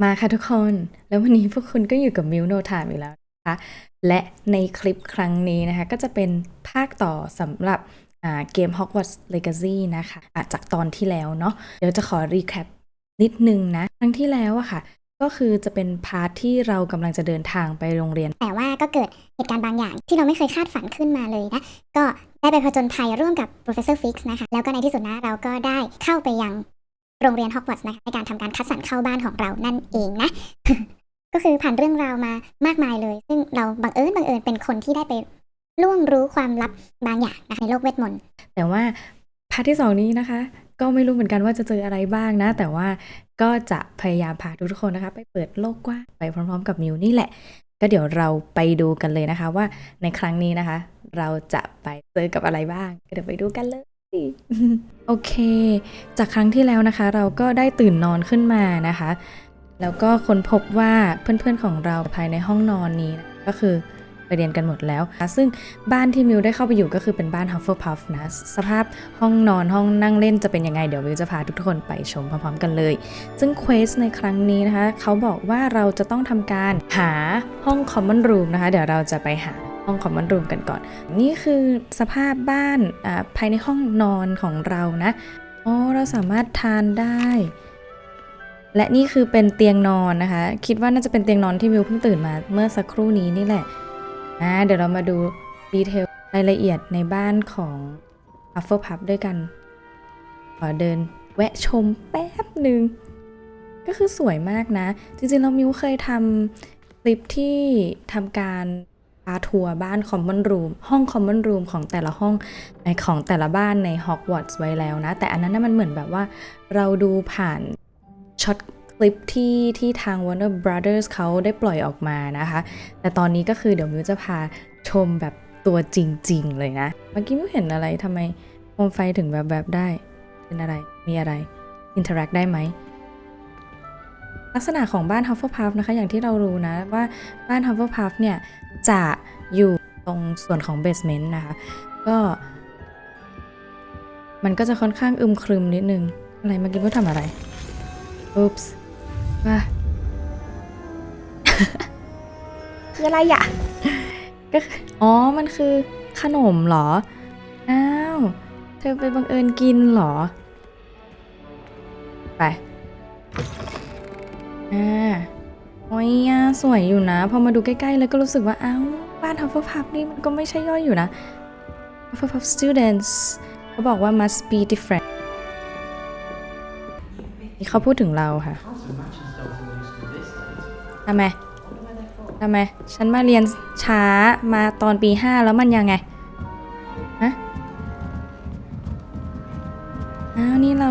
มาค่ะทุกคนแล้ววันนี้พวกคุณก็อยู่กับมิวโนไทม์อีกแล้วนะคะและในคลิปครั้งนี้นะคะก็จะเป็นภาคต่อสำหรับเกม Hogwarts Legacy นะคะจากตอนที่แล้วเนาะเดี๋ยวจะขอรีแคปนิดนึงนะครั้งที่แล้วอะค่ะก็คือจะเป็นพาร์ทที่เรากำลังจะเดินทางไปโรงเรียนแต่ว่าก็เกิดเหตุการณ์บางอย่างที่เราไม่เคยคาดฝันขึ้นมาเลยนะก็ได้ไปผจญภัยร่วมกับ Professor Fix นะคะแล้วก็ในที่สุดนะเราก็ได้เข้าไปยังโรงเรียน Hogwarts นะคะในการทำการคัดสรรเข้าบ้านของเรานั่นเองนะ ก็คือผ่านเรื่องราวมามากมายเลยซึ่งเราบังเอิญเป็นคนที่ได้ไปล่วงรู้ความลับบางอย่างนะคะในโลกเวทมนต์แต่ว่าพาร์ทที่2นี้นะคะก็ไม่รู้เหมือนกันว่าจะเจออะไรบ้างนะแต่ว่าก็จะพยายามพาทุกคนนะคะไปเปิดโลกกว้างไปพร้อมๆกับมิวนี่แหละก็เดี๋ยวเราไปดูกันเลยนะคะว่าในครั้งนี้นะคะเราจะไปเจอกับอะไรบ้างเดี๋ยวไปดูกันเลย โอเคจากครั้งที่แล้วนะคะเราก็ได้ตื่นนอนขึ้นมานะคะแล้วก็ค้นพบว่าเพื่อนๆของเราภายในห้องนอนนี้ก็คือไปเรียนกันหมดแล้วซึ่งบ้านที่มิวได้เข้าไปอยู่ก็คือเป็นบ้าน Hufflepuff นะสภาพห้องนอนห้องนั่งเล่นจะเป็นยังไงเดี๋ยวมิวจะพาทุกคนไปชมพร้อมๆกันเลยซึ่งเควสในครั้งนี้นะคะเขาบอกว่าเราจะต้องทำการหาห้อง Common Room นะคะเดี๋ยวเราจะไปหาห้อง Common Room กันก่อนนี่คือสภาพบ้านภายในห้องนอนของเรานะเราสามารถทานได้และนี่คือเป็นเตียงนอนนะคะคิดว่าน่าจะเป็นเตียงนอนที่มิวเพิ่งตื่นมาเมื่อสักครู่นี้นี่แหละเดี๋ยวเรามาดูดีเทลรายละเอียดในบ้านของ Hufflepuff ด้วยกันขอเดินแวะชมแป๊บหนึ่งก็คือสวยมากนะจริงๆเรามิวเคยทำคลิปที่ทำการพาทัวร์บ้าน Common Room ห้อง Common Room ของแต่ละห้องของแต่ละบ้านใน Hogwarts ไว้แล้วนะแต่อันนั้นมันเหมือนแบบว่าเราดูผ่านช็อตคลิปที่ทาง Warner Brothers เขาได้ปล่อยออกมานะคะแต่ตอนนี้ก็คือเดี๋ยวมิวจะพาชมแบบตัวจริงๆเลยนะเมื่อกี้มิวเห็นอะไรทำไมโคมไฟถึงแบบได้เป็นอะไรมีอะไรอินเทอร์แอคได้ไหมลักษณะของบ้าน Hufflepuff นะคะอย่างที่เรารู้นะว่าบ้าน Hufflepuff เนี่ยจะอยู่ตรงส่วนของเบสเมนต์นะคะก็มันก็จะค่อนข้างอึมครึมนิดนึงอะไรเมื่อกี้มิวทำอะไรอุ๊ปส์ว่า คืออะไรอะก็มันคือขนมเหรออ้าวเธอไปบังเอิญกินเหรอไปโอ้ยสวยอยู่นะพอมาดูใกล้ๆเลยก็รู้สึกว่าอ้าวบ้าน Hufflepuff นี่มันก็ไม่ใช่ย่อยอยู่นะ Hufflepuff students เขาบอกว่า must be different นี่เขาพูดถึงเราค่ะทำไมฉันมาเรียนช้ามาตอนปี5แล้วมันยังไงฮะนี่เรา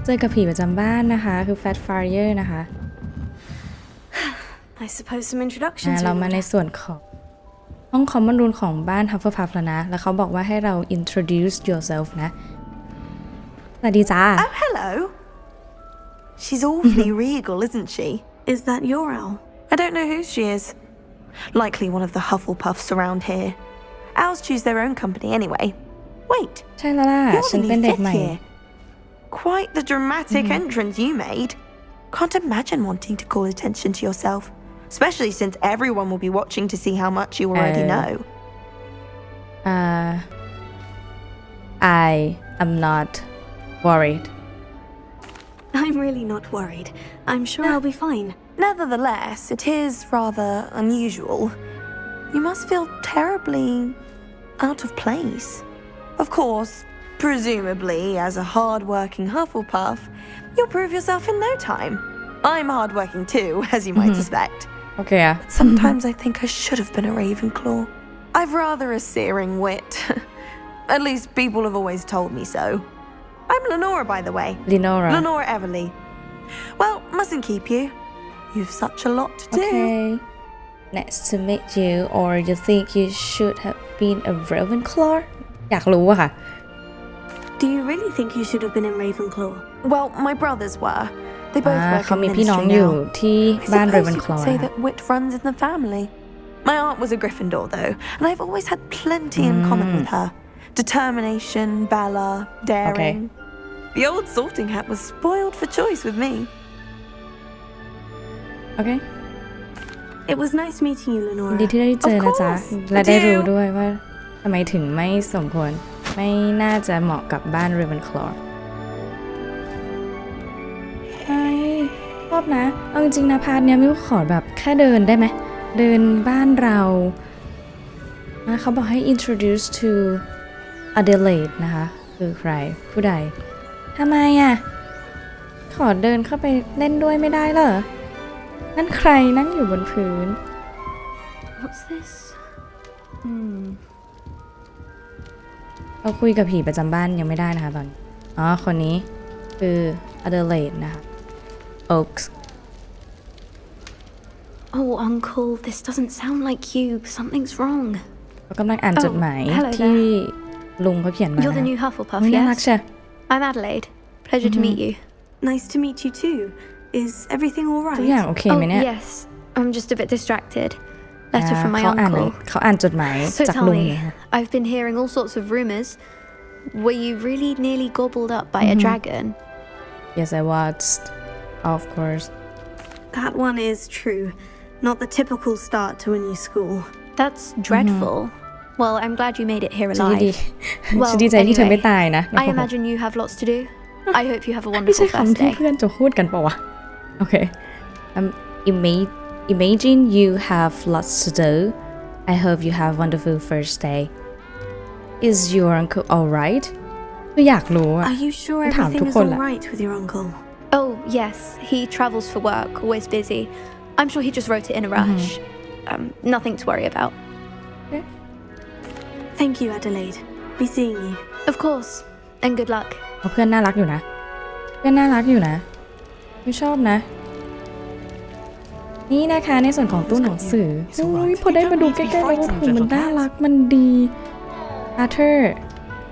เจอกับผีประจำบ้านนะคะคือ Fat Fire นะคะ I suppose some introductions เรามาในส่วนของห้อง Common Room ของบ้าน Hufflepuff แล้วนะแล้วเขาบอกว่าให้เรา introduce yourself นะสวัสดีจ้า Oh, hello. She's awfully regal, isn't she? Is that your owl? I don't know who she is. Likely one of the Hufflepuffs around here. Owls choose their own company anyway. Wait, ใช่แล้วล่ะ you're ฉัน the เป็น new เด็ก fifth ใหม่ year. Quite the dramatic entrance you made. Can't imagine wanting to call attention to yourself, especially since everyone will be watching to see how much you already know. I am not worried. I'm really not worried. I'm sure I'll be fine. Nevertheless, it is rather unusual. You must feel terribly out of place. Of course, presumably, as a hard-working Hufflepuff, you'll prove yourself in no time. I'm hard-working too, as you might suspect. Okay. But sometimes I think I should have been a Ravenclaw. I've rather a searing wit. At least people have always told me so. I'm Lenora, by the way. Lenora Everly. Well, mustn't keep you. You've such a lot to do. Okay. Nice to meet you. Or you think you should have been a Ravenclaw? อยากรู้อะค่ะ Do you really think you should have been in Ravenclaw? Well, my brothers were. They both work เขา in มีพี่น้อง ministry อยู่ now. ที่บ้าน I suppose you Ravenclaw could say นะคะ that wit runs in the family. My aunt was a Gryffindor, though, and I've always had plenty in common with her. Determination, valor, daring. The old sorting hat was spoiled for choice with me. โอเค It was nice meeting you, Lenora. ดีที่ได้เจอนะจ๊ะ และได้รู้ด้วยว่าทำไมถึงไม่สมควรไม่น่าจะเหมาะกับบ้านเรเวนคลอว์ใช่ชอบนะเอาจริงๆนะพาร์ทเนี้ยมิวขอแบบแค่เดินได้ไหมเดินบ้านเราเขาบอกให้ introduce to Adelaide นะคะคือใครผู้ใดทำไมอ่ะขอเดินเข้าไปเล่นด้วยไม่ได้เหรอนั่นใครนั่งอยู่บนพื้น What's this? เราคุยกับผีประจำบ้านยังไม่ได้นะคะตอนนี้คนนี้คือ Adelaide นะคะ Oaks Oh, Uncle, this doesn't sound like you. Something's wrong. เขากำลังอ่านจดหมายที่ลุงเขาเขียนมา You're the new Hufflepuff, น่ารัก yes? ใช่ I'm Adelaide. Pleasure to meet you. Nice to meet you too. Is everything all ทุกอย่าง right? โอเคไหมเนี่ย yes. I'm just a bit distracted. Letter from my เขาอ่านจดหมาย So จาก tell ลุง me, เนี่ยค่ะ I've been hearing all sorts of rumors. Were you really nearly gobbled up by a dragon? Yes I was of course That one is true. Not the typical start to a new school. That's dreadful. Well, I'm glad you made it here ฉันดี alive. ฉันดีใจที่เธอไม่ตายนะ I imagine you have lots to do. I hope you have a ไม่ใช่ wonderful first คำที่ day. เพื่อนจะพูดกันปะวะโอเค Imagine you have lots to do. I hope you have a wonderful first day. Is your uncle alright? คืออยากรู้อะ Are you sure ถามทุ everything ก is คน all แหละ right with your uncle? Oh, yes. He travels for work, always busy. I'm sure he just wrote it in a rush. Nothing to worry about. Okay. Thank you, Adelaide. Be seeing you. Of course. And good luck. เพื่อนน่ารักอยู่นะเพื่อนน่ารักอยู่นะไม่ชอบนะนี่นะคะในส่วนของตู้หนังสือพอได้มาดูใกล้ๆแล้วว่าถูมันน่ารักมันดีอาร์เธอร์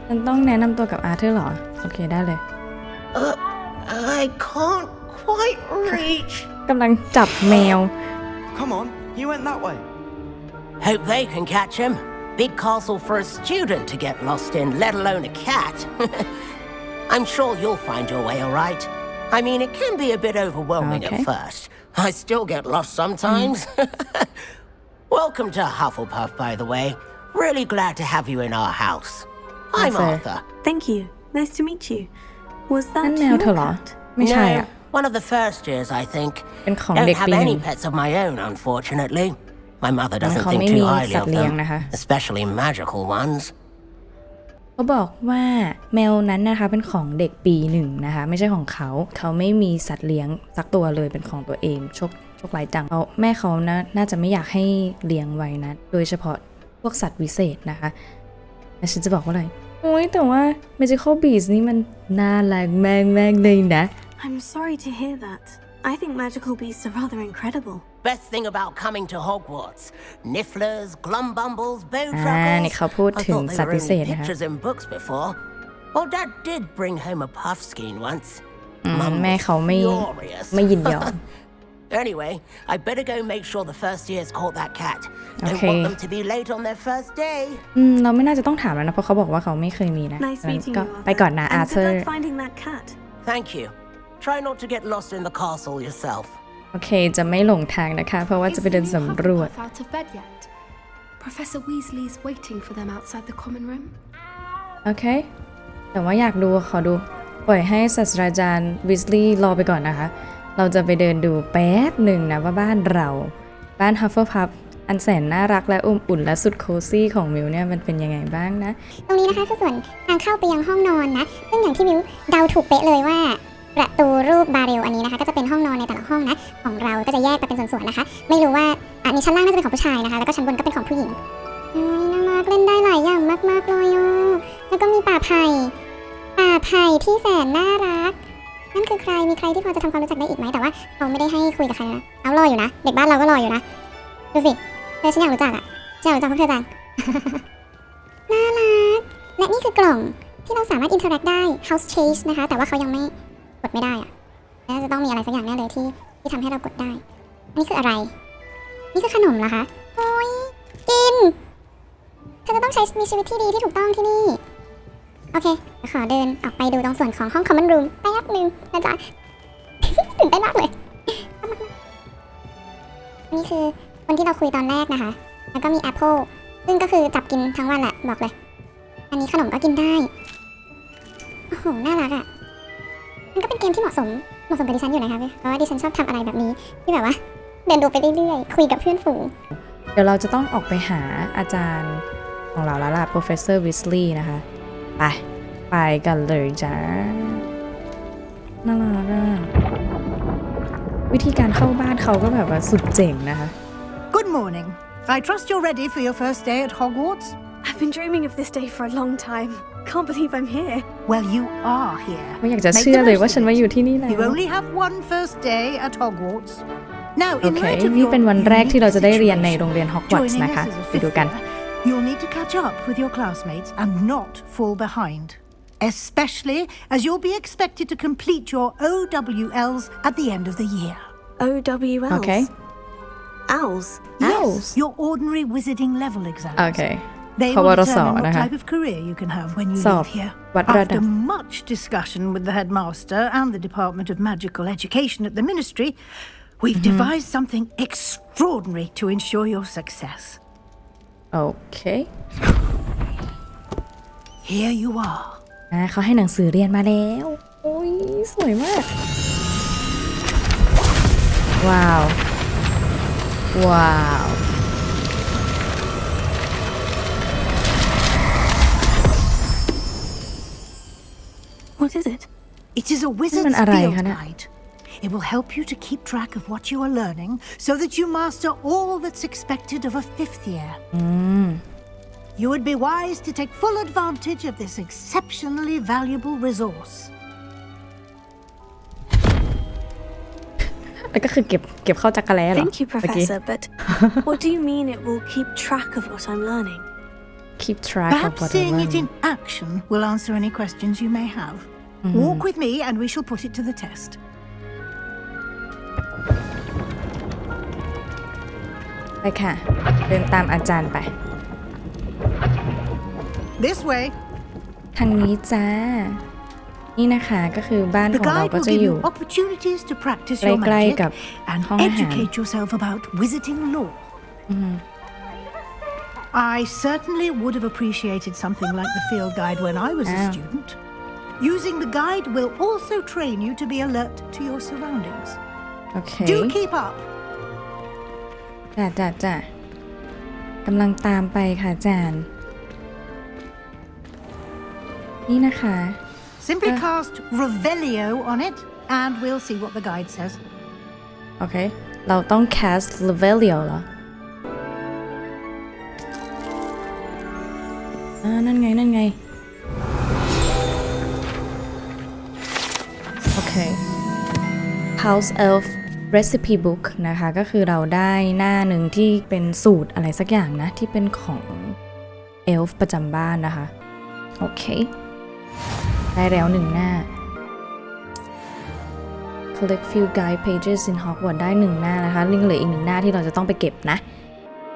ฉันต้องแนะนำตัวกับอาร์เธอร์เหรอโอเคได้เลย I can't quite reach. กำลังจับแมว Come on, you went that way. Hope they can catch him. Big castle for a student to get lost in, let alone a cat. I'm sure you'll find your way all right. I mean, it can be a bit overwhelming Okay. at first. I still get lost sometimes. Welcome to Hufflepuff, by the way. Really glad to have you in our house. I'm Yes, sir. Arthur. Thank you. Nice to meet you. Was นั่น that แมว your เธอเหรอ cat? ไม่ใช่อ่ะ No, one of the first years, I think. เป็นของ Don't เด็ก have ปีหนึ่ any ง pets of my own, unfortunately. My mother เขา doesn't ไม่ think มี too highly สัต of ว์เลี้ยง them, นะคะ especially magical ones. เขาบอกว่าแมวนั้นนะคะเป็นของเด็กปีหนึ่งนะคะไม่ใช่ของเขาไม่มีสัตว์เลี้ยงสักตัวเลยเป็นของตัวเองโชคร้ายจังแม่เขาน่าจะไม่อยากให้เลี้ยงไว้นะโดยเฉพาะพวกสัตว์วิเศษนะคะแล้วฉันจะบอกว่าอะไรโอ้ยแต่ว่า Magical Beasts นี่มันน่ารักมากเลยนะ I'm sorry to hear that. I think magical beasts are rather incredible. Best thing about coming to Hogwarts: Nifflers, Glumbumbles, นี่ Bowtruckles. เขาพูด I ถึง thought they สัตว์ were วิเศษ only นะคะ pictures in books before. Well, Dad did bring home a puffskein once. แม่เขาไม่ Furious. ยินยอม Anyway, I better go make sure the first years caught that cat. Don't Okay. want them to be late on their first day. เราไม่น่าจะต้องถามแล้วนะเพราะเขาบอกว่าเขาไม่เคยมีนะ Nice งั้น meeting ก็ you, ไปก่อนนะ Arthur. อา And ร์เธอ good ร์ luck finding that cat. Thank you. Try not to get lost in the castle yourself. โอเคจะไม่หลงทางนะคะเพราะว่าจะไปเดินสำรวจ out of bed yet? Professor Weasley's waiting for them outside the common room. โอเค แต่ว่าอยากดูขอดู ปล่อยให้ศาสตราจารย์วิสลีย์รอไปก่อนนะคะ เราจะไปเดินดูแป๊บหนึ่งนะว่าบ้านเราบ้านฮัฟเฟิลพัฟอันแสนน่ารักและอบอุ่นและสุดโคซี่ของมิวเนี่ยมันเป็นยังไงบ้างนะ ตรงนี้นะคะคือส่วนทางเข้าไปยังห้องนอนนะซึ่งอย่างที่มิวเดาถูกเป๊ะเลยว่าประตูรูปบาเรลอันนี้นะคะก็จะเป็นห้องนอนในแต่ละห้องนะของเราก็จะแยกไปเป็นส่วนๆนะคะไม่รู้ว่าอันนี้ชั้นล่างน่าจะเป็นของผู้ชายนะคะแล้วก็ชั้นบนก็เป็นของผู้หญิงน่ารักเล่นได้หลายอย่างมากๆเลยอ่ะแล้วก็มีป่าไผ่ที่แสนน่ารักนั่นคือใครมีใครที่พอจะทำความรู้จักได้อีกไหมแต่ว่าเขาไม่ได้ให้คุยกับใครนะเอารออยู่นะเด็กบ้านเราก็รออยู่นะดูสิฉันอยากรู้จักพวกเธอจัง น่ารักและนี่คือกล่องที่เราสามารถอินเทอร์แอคได้ House Chase นะคะแต่ว่าเขายังไม่กดไม่ได้อะน่าจะต้องมีอะไรสักอย่างแน่เลยที่ทำให้เรากดได้อันนี้คืออะไรนี่คือขนมเหรอคะโอ้ยกินเธอจะต้องใช้มีชีวิตที่ดีที่ถูกต้องที่นี่โอเคเดี๋ยวขอเดินออกไปดูตรงส่วนของห้อง Common Room แป๊บนึงนะจ๊ะ ตื่นเต้นมากเลย คือคนที่เราคุยตอนแรกนะคะแล้วก็มีแอปเปิลซึ่งก็คือจับกินทั้งวันแหละบอกเลยอันนี้ขนมก็กินได้โอ้โหน่ารักอ่ะมันก็เป็นเกมที่เหมาะสมกับดิฉันอยู่นะคะเพราะว่าดิฉันชอบทำอะไรแบบนี้ที่แบบว่าเดินดูไปเรื่อยๆคุยกับเพื่อนฝูงเดี๋ยวเราจะต้องออกไปหาอาจารย์ของเราแล้วล่ะ Professor Weasley นะคะไปกันเลยจ้าน่ารักอ่ะวิธีการเข้าบ้านเขาก็แบบว่าสุดเจ๋งนะคะ Good morning. I trust you're ready for your first day at Hogwarts? I've been dreaming of this day for a long time. Can't believe I'm here. Well, you are here. ไม่อยากจะเชื่อเลยว่าฉันมาอยู่ที่นี่แล้ว You only have one first day at Hogwarts. Now, โอ in เค light of นี่ your เป็นวันแรกที่เราจะได้เรียนใน situation, โรงเรียน Hogwarts joining นะคะ us as a ไปดู fifth กัน year, you'll need to catch up with your classmates and not fall behind. Especially as you'll be expected to complete your OWLs at the end of the year. OWLs. Okay. Owls. Owls. Your ordinary wizarding level exams. โอเค They เพราะว่า will เราสอบ determine นะ what คะ type of career you can have when you สอบ leave here. วัดระดั After บ much discussion with the headmaster and the Department of Magical Education at the Ministry, we've devised something extraordinary to ensure your success. โอเค Here you are. เขาให้หนังสือเรียนมาแล้วโอ้ยสวยมากว้าว What is it? It is a wizard's มันอะไร field คะเนี่ย guide. It will help you to keep track of what you are learning so that you master all that's expected of a fifth year. You would be wise to take full advantage of this exceptionally valuable resource. แล้วก็คือเก็บเข้าจักรแล้เหรอ Thank you, เมื่อกี้ Professor, but what do you mean it will keep track of what I'm learning? keep track of Perhaps what I seeing it learn in action will answer any questions you may have. Walk with me and we shall put it to the test. ไปค่ะ เดินตามอาจารย์ไป This way. ทางนี้จ้า นี่นะคะก็คือบ้านข The องเรา guide ก็ will จะ give อยู่ you opportunities to practice your ใกล้ magic ๆกับ and ห้องอาหาร educate yourself about wizarding lore. I certainly would have appreciated something like the field guide when I was a student. Using the guide will also train you to be alert to your surroundings. โอเค Do keep up. จ้ะกำลังตามไปค่ะอาจารย์ นี่นะคะ Simply cast Revelio on it and we'll see what the guide says. โอเค เราต้อง cast Revelio เหรอนั่นไง โอเค House Elf Recipe Book นะคะ ก็คือเราได้หน้าหนึ่งที่เป็นสูตรอะไรสักอย่างนะ ที่เป็นของเอลฟ์ประจำบ้านนะคะ โอเค ได้แล้ว1หน้า Collect few guide pages in Hogwarts ได้1หน้านะคะยังเหลืออีก1หน้าที่เราจะต้องไปเก็บนะ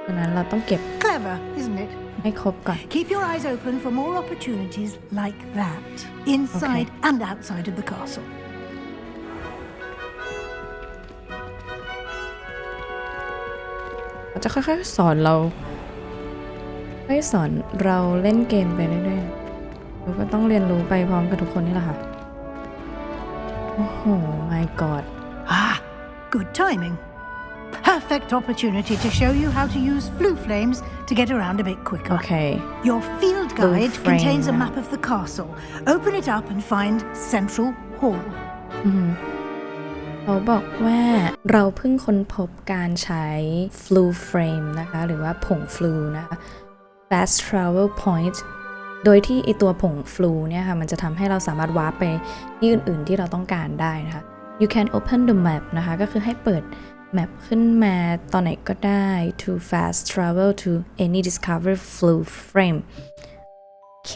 ฉะนั้นเราต้องเก็บ Clever, isn't it? ให้ครบก่อน Keep your eyes open for more opportunities like that, inside and outside of the castle. เขาจะค่อยๆสอนเราเล่นเกมไปเรื่อยๆเราก็ต้องเรียนรู้ไปพร้อมกับทุกคนนี่แหละค่ะ โอ้โห my god Ah, good timing. Perfect opportunity to show you how to use flue flames to get around a bit โอ quicker. เค Your field guide flame, contains a yeah. map of the castle. Open it up and find Central Hall. เขาบอกว่าเราเพิ่งค้นพบการใช้ flue frame นะคะ หรือว่าผง flue นะคะ fast travel point โดยที่ไอตัวผง flue เนี่ยค่ะมันจะทำให้เราสามารถวาร์ปไปที่อื่นๆที่เราต้องการได้นะคะ you can open the map นะคะก็คือให้เปิดแมปขึ้นมาตอนไหนก็ได้ to fast travel to any discovered flue frame โอเค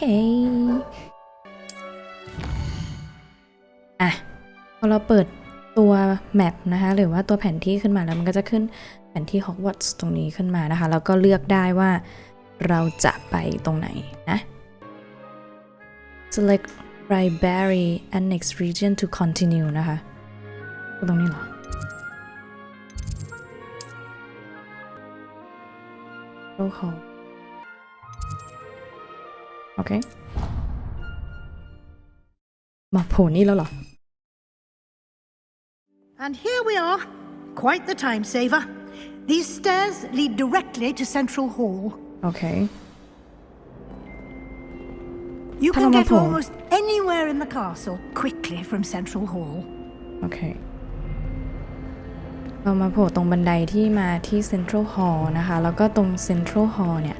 พอเราเปิดตัวแมปนะคะหรือว่าตัวแผนที่ขึ้นมาแล้วมันก็จะขึ้นแผนที่ Hogwarts ตรงนี้ขึ้นมานะคะแล้วก็เลือกได้ว่าเราจะไปตรงไหนนะ select library and next region to continue นะคะตรงนี้เหรอ Central Hall โอเคมาโผล่นี่แล้วเหรอ And here we are. Quite the time saver. These stairs lead directly to Central Hall. โอเค You can get Palamapho. almost anywhere in the castle quickly from Central Hall. โอเคเรามาโผล่ตรงบันไดที่มาที่ Central Hall นะคะแล้วก็ตรง Central Hall เนี่ย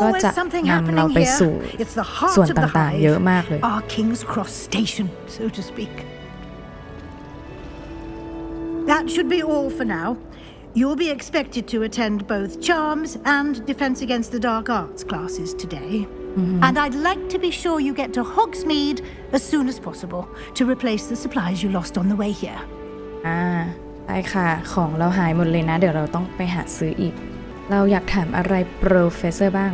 ก็ Always จะ something นำเรา happening ไปสู่ here. It's the heart ส่วน of the ต่างๆ เยอะ hive. มากเลย Our King's Cross Station, so to speak. That should be all for now. You'll be expected to attend both Charms and Defense Against the Dark Arts classes today. And I'd like to be sure you get to Hogsmeade as soon as possible to replace the supplies you lost on the way here. ได้ค่ะของเราหายหมดเลยนะเดี๋ยวเราต้องไปหาซื้ออีกเราอยากถามอะไร Professor บ้าง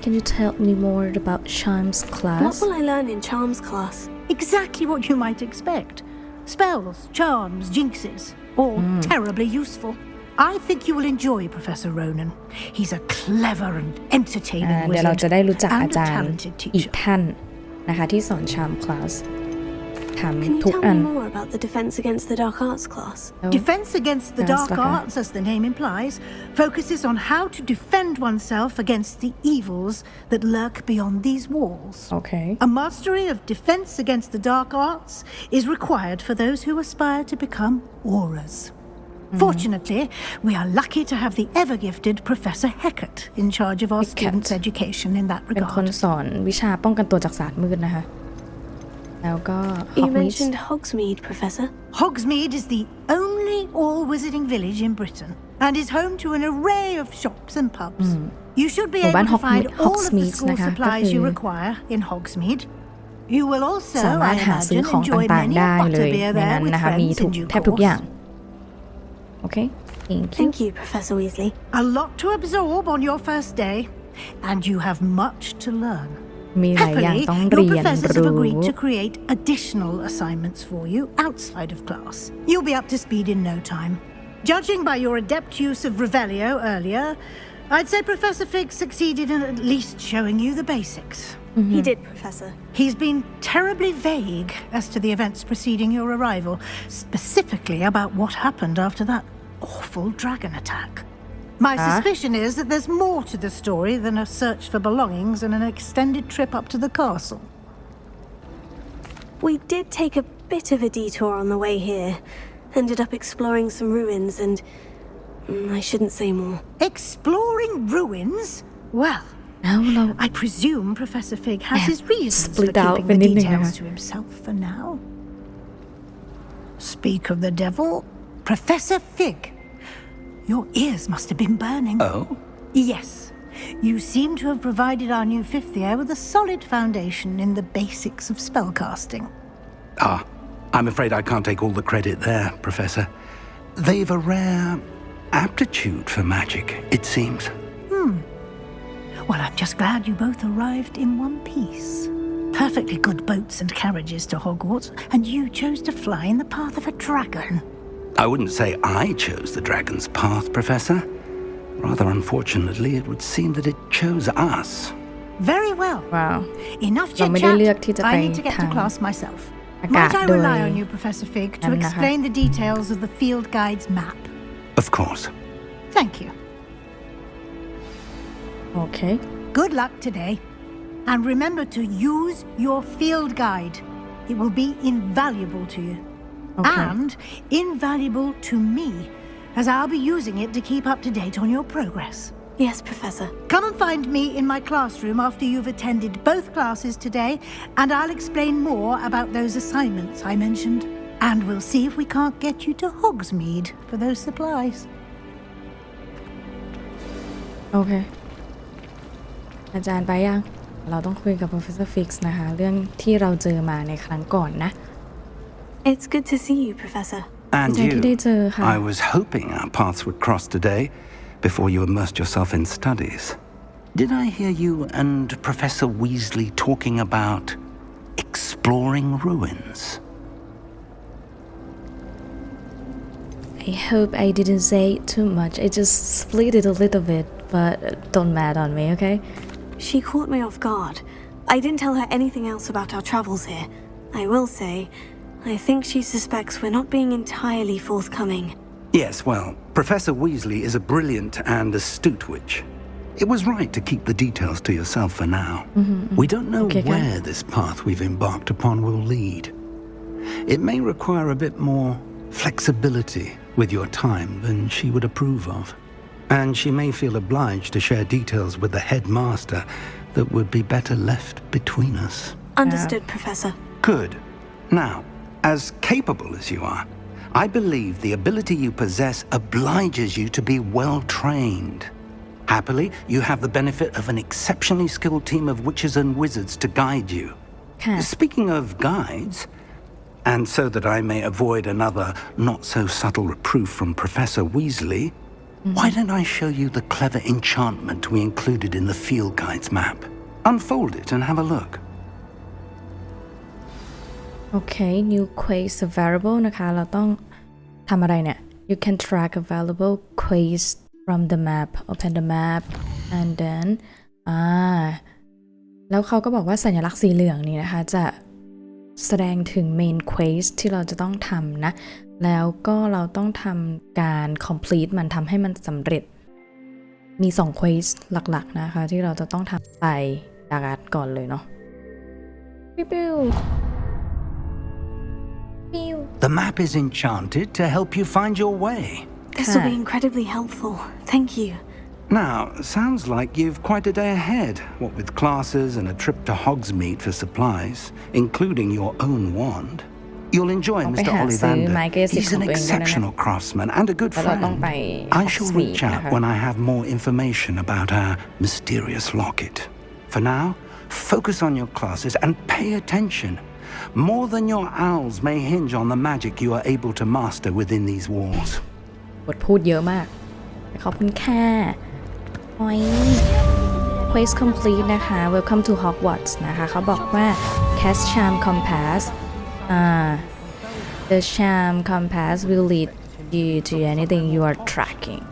Can you tell me more about Charms class What will I learn in Charms class? Exactly what you might expect. Spells, charms, jinxes, all terribly useful. I think you will enjoy Professor Ronan. He's a clever and entertaining เดี๋ยวเรา wizard จะได้รู้จักอา and a จารย์ talented อีก teacher. ท่านนะคะที่สอน Charm class ถาม Can you ทุก tell อัน me more about the Defense Against the Dark Arts class? Defense Against the Yes, Dark okay. Arts, as the name implies, focuses on how to defend oneself against the evils that lurk beyond these walls. โอเค A mastery of defense against the dark arts is required for those who aspire to become auras. Fortunately, we are lucky to have the ever-gifted Professor Hecat in charge of our students' education in that เป็นคน regard. สอนวิชาป้องกันตัวจากศาสตร์มืดนะคะแล้วก็ You Hogwarts mentioned Hogsmeade, Professor. Hogsmeade is the only all-wizarding village in Britain and is home to an array of shops and pubs. You should be หมู่ able บ้าน to find all of the Hogsmeade school นะคะก็ supplies คื you อ require in Hogsmeade. You will also, สามารถ I หาซื้อ imagine, ของ enjoy ต่าง many ๆ ได้ a เลย butterbeer ใน there นั้น with นะคะมี friends ทุก in due แทบทุกอย่าง course. โอเค Thank you Thank you, Professor Weasley. A lot to absorb on your first day, and you have much to learn. มีหลายอย่าง Happily, ต้อง your เรียน professors have รู้ agreed to create additional assignments for you outside of class. You'll be up to speed in no time. Judging by your adept use of Revelio earlier, I'd say Professor Fig succeeded in at least showing you the basics. He did, Professor. He's been terribly vague as to the events preceding your arrival, specifically about what happened after that awful dragon attack. My suspicion is that there's more to the story than a search for belongings and an extended trip up to the castle. We did take a bit of a detour on the way here. Ended up exploring some ruins and... I shouldn't say more. Exploring ruins? Well, แล้วเรา I presume Professor Fig has his reasons for split out keeping the ไปนิดนึงนะคะ details to himself for now. Speak of the devil, Professor Fig. Your ears must have been burning. Oh? Yes. You seem to have provided our new fifth year with a solid foundation in the basics of spellcasting. I'm afraid I can't take all the credit there, Professor. They've a rare aptitude for magic, it seems. Well, I'm just glad you both arrived in one piece. Perfectly good boats and carriages to Hogwarts, and you chose to fly in the path of a dragon. I wouldn't say I chose the dragon's path, Professor. Rather unfortunately, it would seem that it chose us. Very well. ว้าว Enough เราไม่ได้ chit-chat. เลือกที่จะไป I need to get ทา to ง class myself. อากาศ Might I โดย rely on you, Professor Fig, to นั่นนะคะ explain the details of the field guide's map? Of course. Thank you. โอเค Good luck today. And remember to use your field guide. It will be invaluable to you. Okay. And invaluable to me, as I'll be using it to keep up to date on your progress. Yes, Professor. Come and find me in my classroom after you've attended both classes today, and I'll explain more about those assignments I mentioned. And we'll see if we can't get you to Hogsmeade for those supplies. โอเค อาจารย์ไปยัง เราต้องคุยกับ Professor Fix นะคะเรื่องที่เราเจอมาในครั้งก่อนนะ It's good to see you, Professor. And ดีใจที่ได้เจอ you. ค่ะ I was hoping our paths would cross today before you immersed yourself in studies. Did I hear you and Professor Weasley talking about exploring ruins? I hope I didn't say too much. I just split it a little bit but don't mad on me, okay? She caught me off guard. I didn't tell her anything else about our travels here. I will say, I think she suspects we're not being entirely forthcoming. Yes, well, Professor Weasley is a brilliant and astute witch. It was right to keep the details to yourself for now. We don't know where this path we've embarked upon will lead. It may require a bit more flexibility with your time than she would approve of. And she may feel obliged to share details with the headmaster that would be better left between us. Understood, Professor. Good. Now, as capable as you are, I believe the ability you possess obliges you to be well trained. Happily, you have the benefit of an exceptionally skilled team of witches and wizards to guide you. Speaking of guides, and so that I may avoid another not-so-subtle reproof from Professor Weasley, why don't I show you the clever enchantment we included in the field guides map? Unfold it and have a look. Okay, new quest available นะคะเราต้องทำอะไรเนี่ย You can track available quest from the map. Open the map and then แล้วเขาก็บอกว่าสัญลักษณ์สีเหลืองนี้นะคะจะแสดงถึง main quest ที่เราจะต้องทำนะแล้วก็เราต้องทำการ complete มันทำให้มันสำเร็จมี2 quest หลักๆนะคะที่เราจะต้องทำไปจากก่อนเลยเนาะปิ้ว The map is enchanted to help you find your way. This will be incredibly helpful. Thank you. Now, sounds like you've quite a day ahead, what with classes and a trip to Hogsmeade for supplies, including your own wand. You'll enjoy Mr. Ollivander. He's an exceptional craftsman and a good friend. I shall reach out when I have more information about our mysterious locket. For now, focus on your classes and pay attention. More than your owls may hinge on the magic you are able to master within these walls. บทพูดเยอะมากขอบคุณค่ะโอ้ย Quest complete นะคะ Welcome to Hogwarts นะคะเขาบอกว่า Cast Charm Compass The Charm Compass will lead you to anything you are tracking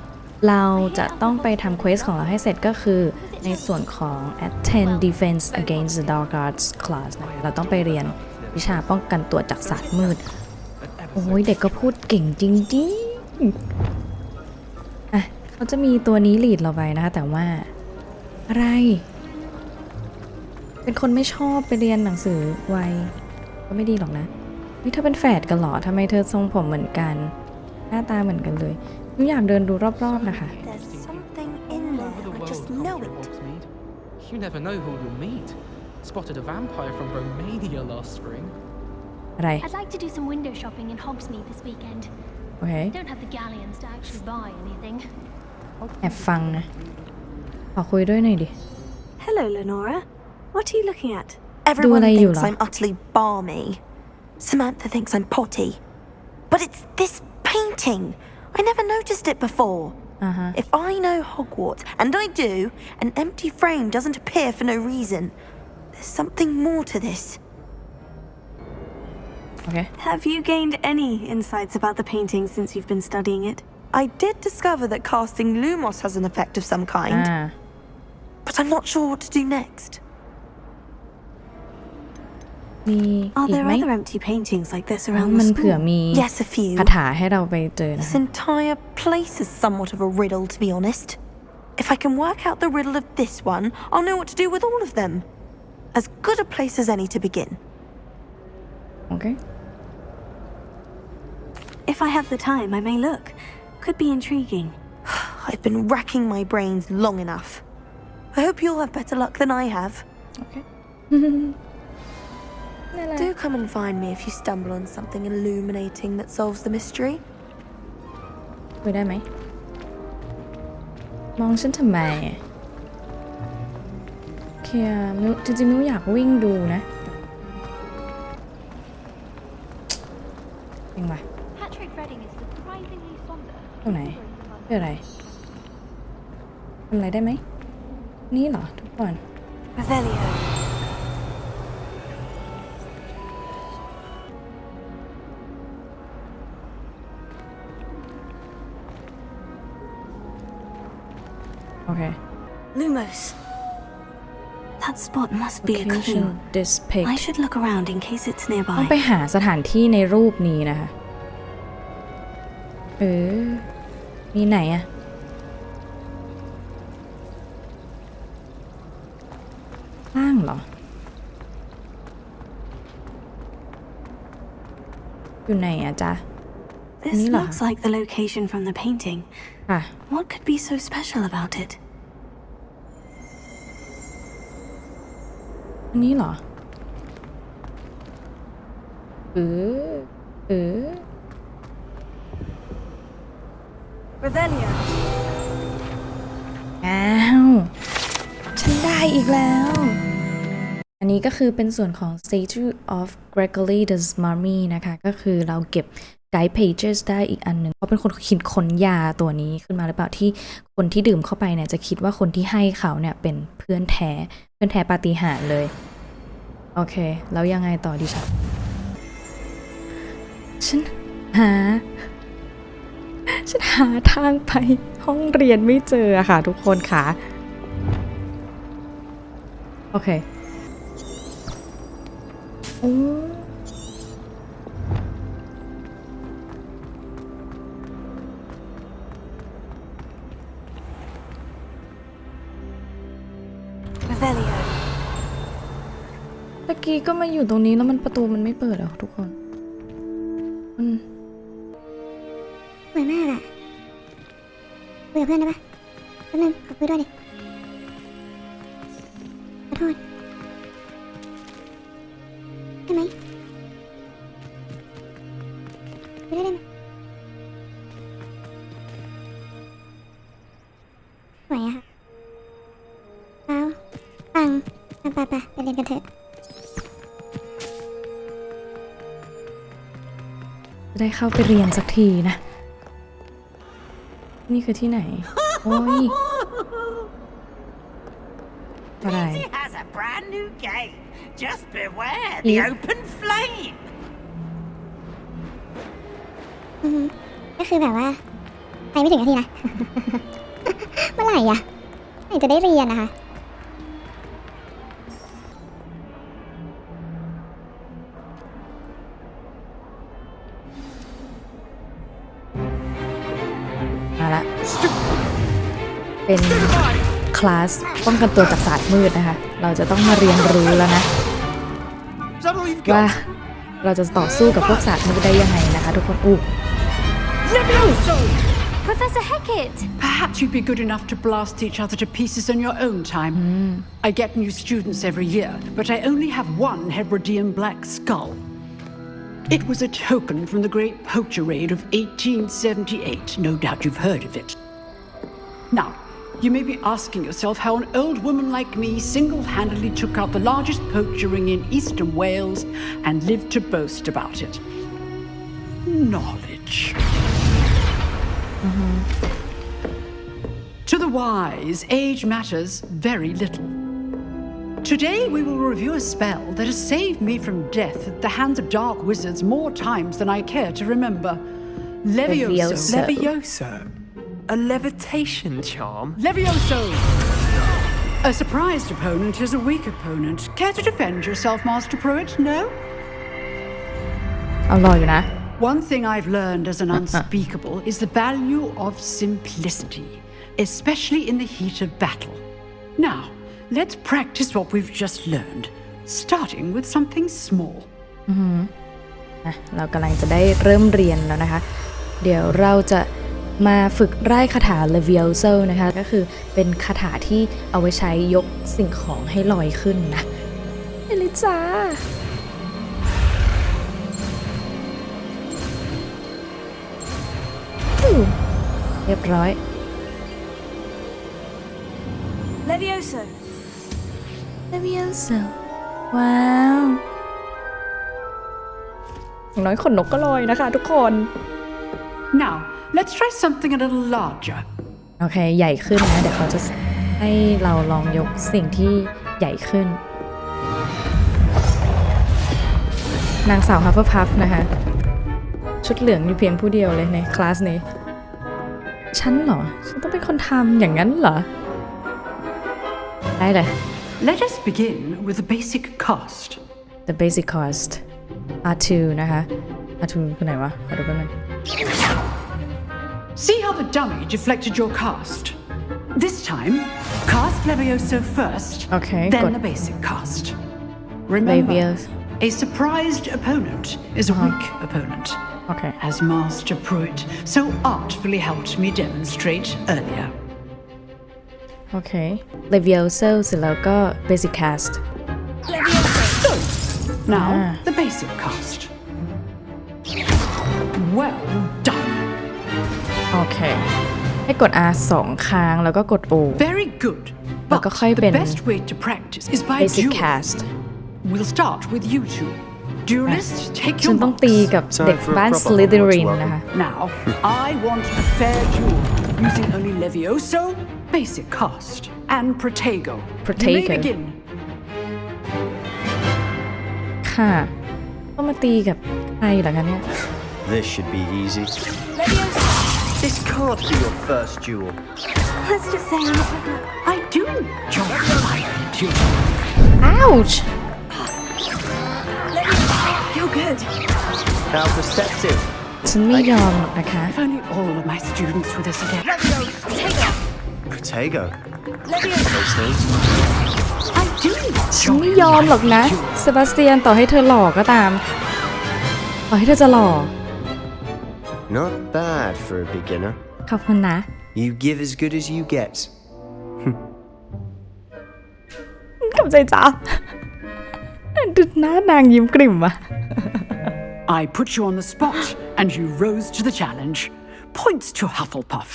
เราจะต้องไปทำ Quest ของเราให้เสร็จก็คือในส่วนของ Attend Defense Against the Dark Arts Class นะเราต้องไปเรียนวิชาป้องกันตัวจากศาสตร์มืดโอ้ยเด็กก็พูดเก่งจริงๆเขาจะมีตัวนี้ลีดเราไปนะคะแต่ว่าอะไรเป็นคนไม่ชอบไปเรียนหนังสือไวก็ไม่ดีหรอกนะนี่เธอเป็นแฝดกันเหรอทำไมเธอทรงผมเหมือนกันหน้าตาเหมือนกันเลยนี่อยากเดินดูรอบๆนะคะ There's something in there. I just know it. You never know who you'll meet. Spotted a vampire from Romania last spring. อะไร I'd like to do some window shopping in Hogsmeade this weekend. โอเค Don't have the galleons to actually buy anything. แอบฟังนะขอคุยด้วยหน่อยดิ Hello, Lenora. What are you looking at? ดู Everyone อะไรอยู่ thinks เหรอ I'm utterly balmy. Samantha thinks I'm potty. But it's this painting. I never noticed it before. If I know Hogwarts, and I do, an empty frame doesn't appear for no reason. There's something more to this. Okay. Have you gained any insights about the painting since you've been studying it? I did discover that casting Lumos has an effect of some kind. But I'm not sure what to do next. มี Are อีก there ไหม other empty paintings like this อ๋อ around มัน the เผื่อ school? มี Yes, a few. คาถาให้เราไปเจอนะ This entire place is somewhat of a riddle, to be honest. If I can work out the riddle of this one, I'll know what to do with all of them. As good a place as any to begin. Okay. If I have the time, I may look. Could be intriguing. I've been racking my brains long enough. I hope you'll have better luck than I have. Okay. Do come and find me if you stumble on something illuminating that solves the mystery. คุยได้ไหมมองฉันทำไมเคลียร์มิวจริงๆมิวอยากวิ่งดูนะจริงป่ะ Patrick Redding is surprisingly somber. ตรงไหนคืออะไรทำอะไรได้ไหมนี่เหรอทุกคน Revelio. โอเค Lumos. That spot must be a clue. Depict I should look around in case it's ต้อง nearby. ไปหาสถานที่ในรูปนี้นะคะมีไหนอะล่างเหรออยู่ไหนอะจ๊ะ This looks like the location from the painting. ค่ะ What could be so special about it? อันนี้เหรอRevelio. อ้าวฉันได้อีกแล้วอันนี้ก็คือเป็นส่วนของ Statue of Gregory the Mummy นะคะก็คือเราเก็บ Guide Pages ได้อีกอันหนึ่งเขาเป็นคนคิดค้นยาตัวนี้ขึ้นมาหรือเปล่าที่คนที่ดื่มเข้าไปเนี่ยจะคิดว่าคนที่ให้เขาเนี่ยเป็นเพื่อนแท้ปาฏิหาริย์เลยโอเคแล้วยังไงต่อดิฉันหาทางไปห้องเรียนไม่เจอค่ะทุกคนค่ะโอเคโอ้ Revelio. ตะกี้ก็มาอยู่ตรงนี้แล้วประตูมันไม่เปิดอ่ะทุกคนสวยมากอะคุยกับเพื่อนได้ปะแป๊บนึงขอคุยด้วยดิขอโทษได้ไหมคุยได้ไหมสวยอะค่ะปังไปเรียนกันเถอะจะได้เข้าไปเรียนสักทีนะนี่คือที่ไหนโอ้ยอะไร He has a brand new game. Just beware the open flame. ก็คือแบบว่าไปไม่ถึงนาทีนะ เมื่อไหร่อะเมื่อไหร่จะได้เรียนนะคะมาละเป็นคลาสป้องกันตัวจากศาสตร์มืดนะคะเราจะต้องมาเรียนรู้แล้วนะว่าเราจะต่อสู้กับพวกศาสตร์มืดได้ยังไงนะคะทุกคนProfessor Hecat! Perhaps you'd be good enough to blast each other to pieces in your own time. I get new students every year, but I only have one Hebridean black skull. It was a token from the Great Poacher Raid of 1878. No doubt you've heard of it. Now, you may be asking yourself how an old woman like me single-handedly took out the largest poacher ring in eastern Wales and lived to boast about it. Knowledge. To the wise, age matters very little. Today we will review a spell that has saved me from death at the hands of dark wizards more times than I care to remember. Levioso. Levioso? A levitation charm? Levioso! A surprised opponent is a weak opponent. Care to defend yourself, Master Pruitt? No? เอารออยู่นะ One thing I've learned as an unspeakable is the value of simplicity, especially in the heat of battle. Now, let's practice what we've just learned, starting with something small. เรากำลังจะได้เริ่มเรียนแล้วนะคะเดี๋ยวเราจะมาฝึกไล่คาถา Levioso นะคะก็คือเป็นคาถาที่เอาไว้ใช้ยกสิ่งของให้ลอยขึ้นนะเอลิจ้าเรียบร้อย Levioso. Levioso ว้าว อย่างน้อยขนนกก็ลอยนะคะทุกคน Now, let's try something a little larger. โอเคใหญ่ขึ้นนะเดี๋ยวเขาจะให้เราลองยกสิ่งที่ใหญ่ขึ้นนางสาวฮัฟเฟิลพัฟนะคะชุดเหลืองอยู่เพียงผู้เดียวเลยในคลาสนี้ฉันเหรอฉันต้องเป็นคนทำอย่างนั้นเหรอ ได้เลย Let us begin with the basic cast. the basic cost R2 นะคะ R2 คือไหนวะขอดูแป๊บนึง See how the dummy deflected your cast? This time, cast Levioso first, Okay, then good. the basic cast. Remember, Levioso. a surprised opponent is a weak opponent, Okay. as Master Pruitt so artfully helped me demonstrate earlier. โอเค Levioso เสร็จแล้วก็ basic cast Now, the basic cast. Well done. โอเค ให้กด R 2 ครั้งแล้วก็กด O Very good. But But the best way to practice is by basic duel. cast We'll start with you two. Duelists, take ฉั your นต้องตี marks. กับเด็กบ้าน Slytherin นะคะ Now, I want a fair duel using only Levioso, basic cast, and Protego. You may Protego. begin. ค่ะ ต้องมาตีกับใครเหรอคะเนี่ย This should be easy. This can't be your first duel. Let's just say I do enjoy lively duel. ouch you're good. How perceptive. ฉันไม่ยอมหรอกนะคะ If only all of my students were this again. Protego. Those things. I do ฉัน enjoy ไม่ยอมหรอกนะ lively duel. เซบาสเตียนต่อให้เธอหล่อก็ตาม ต่อให้เธอจะหล่อ Not bad for a beginner. ขอบคุณนะ You give as good as you get. ขอบใจจ้าดูหน้านางยิ้มกริ่มอะ I put you on the spot, and you rose to the challenge. Points to Hufflepuff.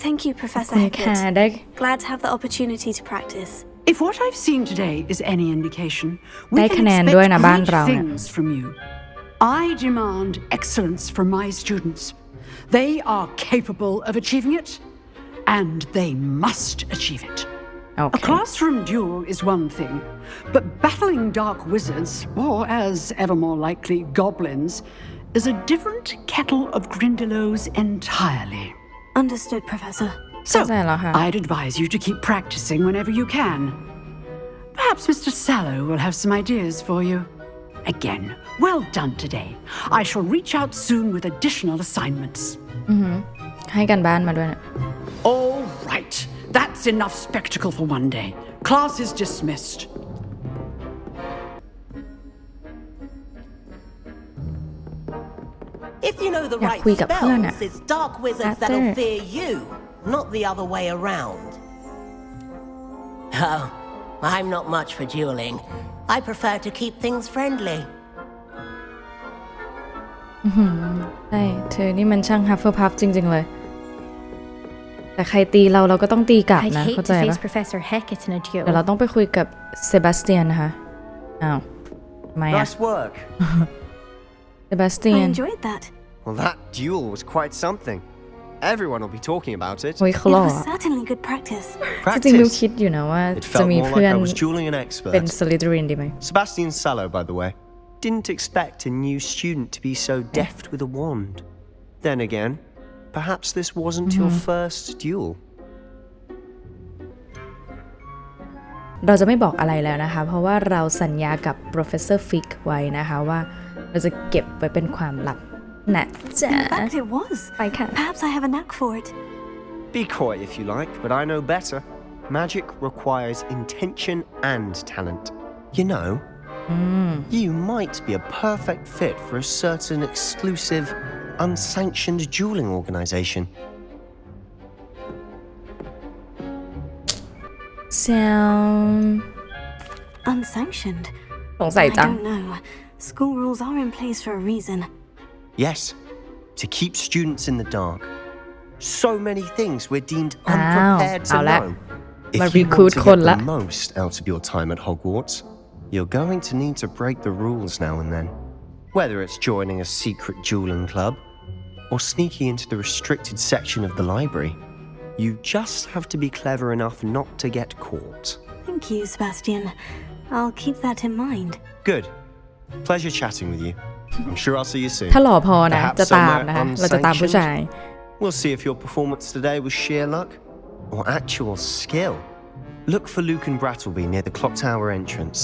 Thank you, Professor ค่ะ Hecat. ได้ Glad to have the opportunity to practice. If what I've seen today is any indication, we ได้ can คะแนนด้วย expect นะบ้าน great เราเนี่ย things from you. I demand excellence from my students. They are capable of achieving it, and they must achieve it. A โอเค classroom duel is one thing, but battling dark wizards, or as ever more likely, goblins, is a different kettle of Grindylows entirely. Understood, Professor. So, เข้าใจแล้วค่ะ I'd advise you to keep practicing whenever you can. Perhaps Mr. Sallow will have some ideas for you. Again, well done today. I shall reach out soon with additional assignments. ให้กันบ้านมาด้วยนะ All right, that's enough spectacle for one day. Class is dismissed. If you know the อยาก right คุยกับเพื่อนอะ spells, it's dark wizards After. that'll fear you, not the other way around. Oh, I'm not much for dueling. I prefer to keep things friendly. ใช่เธอนี่มันช่างฮัฟเฟิลพัฟจริงๆเลย แต่ใครตีเราเราก็ต้องตีกลับ I'd นะ hate เข้า to ใจ face ปะ Professor Hecat in a เดี๋ยวเรา duel. ต้องไปคุยกับเซบาสเตียนนะคะ อ้าวทำไมอะ Nice work. เซบาสเตีย I น enjoyed that. Well, that duel was quite something. Everyone will be talking about it. โอ้ยเขา It หล่อ was certainly good practice. จริงๆมิว Practice. คิดอยู่นะว่า It จะ felt มี more เพื่อน like I was dueling an expert. เป็นสลิดรินดีไหม Sebastian Sallow, by the way. Didn't expect a new student to be so deft with a wand. Then again, perhaps this wasn't your first duel. เราจะไม่บอกอะไรแล้วนะคะ เพราะว่าเราสัญญากับ Professor Fig ไว้นะคะว่าเราจะเก็บไว้เป็นความลับนะจ๊ะ In fact, it was. ไปค่ะ Perhaps I have a knack for it. Be coy if you like, but I know better. Magic requires intention and talent. You know, you might be a perfect fit for a certain exclusive, unsanctioned dueling organization. sound Unsanctioned. สงสัย I จัง don't know. School rules are in place for a reason. Yes, to keep students in the dark. So many things we're deemed Ow. unprepared to Ow, that- know. My If you want recruit toคน get ละ the most out of your time at Hogwarts, you're going to need to break the rules now and then. Whether it's joining a secret dueling club or sneaking into the restricted section of the library, you just have to be clever enough not to get caught. Thank you, Sebastian. I'll keep that in mind. Good. Pleasure chatting with you. I'm sure I'll see you soon. ถ้าหล่อพอนะ Perhaps จะตาม somewhere นะคะ เราจะตามผู้ชาย We'll see if your performance today was sheer luck or actual skill. Look for Luke and Brattleby near the clock tower entrance.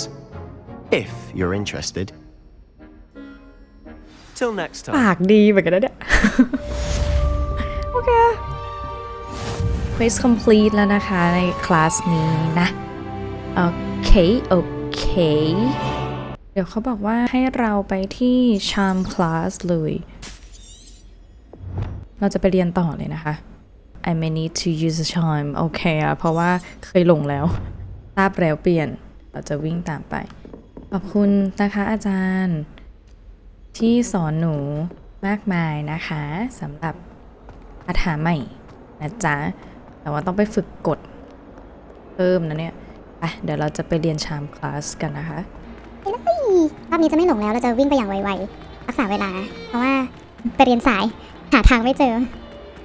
If you're interested. Till next ปา time. กดีเหมือนกันนะเนี่ย โอเค Quest complete แล้วนะคะในคลาสนี้นะ โอเค โอเค เดี๋ยวเขาบอกว่าให้เราไปที่ Charm Class เลย เราจะไปเรียนต่อเลยนะคะ I may need to use a charm โอเคอะเพราะว่าเคยหลงแล้วทราบแล้วเปลี่ยน เราจะวิ่งตามไป ขอบคุณนะคะอาจารย์ ที่สอนหนูมากมายนะคะสำหรับคาถาใหม่นะจ๊ะ แต่ว่าต้องไปฝึกกดเพิ่มนะเนี่ยไปเดี๋ยวเราจะไปเรียนชามคลาสกันนะคะ รอบนี้จะไม่หลงแล้วเราจะวิ่งไปอย่างไวๆรักษาเวลาเพราะว่าไปเรียนสายหาทางไม่เจอ